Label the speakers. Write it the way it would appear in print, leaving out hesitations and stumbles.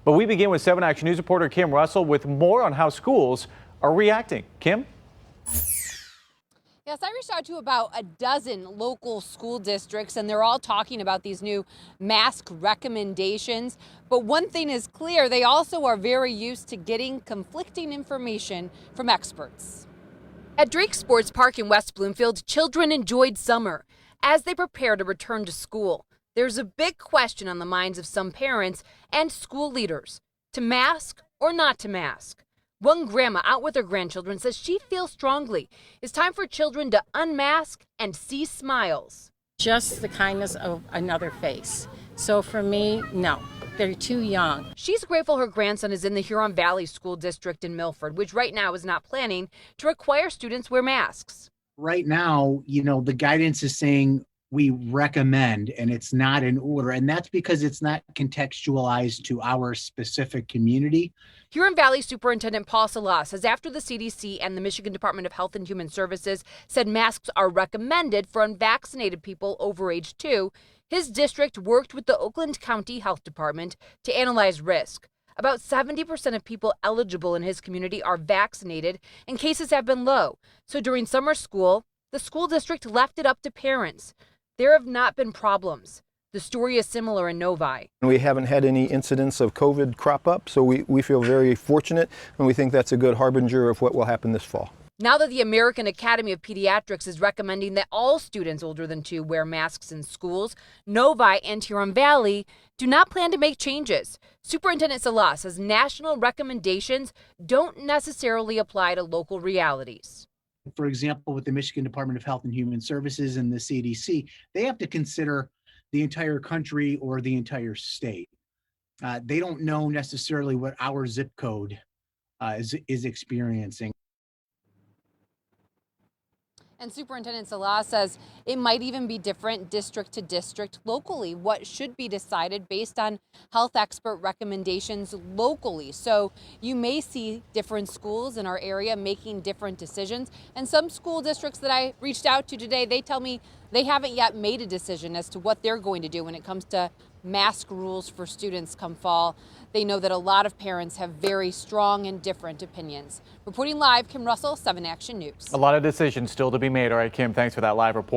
Speaker 1: But we begin with 7 Action News reporter Kim Russell with more on how schools are reacting. Kim?
Speaker 2: Yes, I reached out to about a dozen local school districts, and they're all talking about these new mask recommendations. But one thing is clear, they also are very used to getting conflicting information from experts. At Drake Sports Park in West Bloomfield, children enjoyed summer as they prepare to return to school. There's a big question on the minds of some parents and school leaders: to mask or not to mask. One grandma out with her grandchildren says she feels strongly it's time for children to unmask and see smiles.
Speaker 3: Just the kindness of another face. So for me, no, they're too young.
Speaker 2: She's grateful her grandson is in the Huron Valley School District in Milford, which right now is not planning to require students wear masks.
Speaker 4: Right now, the guidance is saying we recommend, and it's not an order. And that's because it's not contextualized to our specific community.
Speaker 2: Huron Valley Superintendent Paul Salas says after the CDC and the Michigan Department of Health and Human Services said masks are recommended for unvaccinated people over age 2, his district worked with the Oakland County Health Department to analyze risk. About 70% of people eligible in his community are vaccinated, and cases have been low. So during summer school, the school district left it up to parents. There have not been problems. The story is similar in Novi.
Speaker 5: We haven't had any incidents of COVID crop up, so we feel very fortunate, and we think that's a good harbinger of what will happen this fall.
Speaker 2: Now that the American Academy of Pediatrics is recommending that all students older than 2 wear masks in schools, Novi and Huron Valley do not plan to make changes. Superintendent Salas says national recommendations don't necessarily apply to local realities.
Speaker 4: For example, with the Michigan Department of Health and Human Services and the CDC, they have to consider the entire country or the entire state. They don't know necessarily what our zip code is experiencing.
Speaker 2: And Superintendent Salas says it might even be different district to district locally, what should be decided based on health expert recommendations locally. So you may see different schools in our area making different decisions. And some school districts that I reached out to today, they tell me they haven't yet made a decision as to what they're going to do when it comes to mask rules for students come fall. They know that a lot of parents have very strong and different opinions. Reporting live, Kim Russell, 7 Action News.
Speaker 1: A lot of decisions still to be made. All right, Kim, thanks for that live report.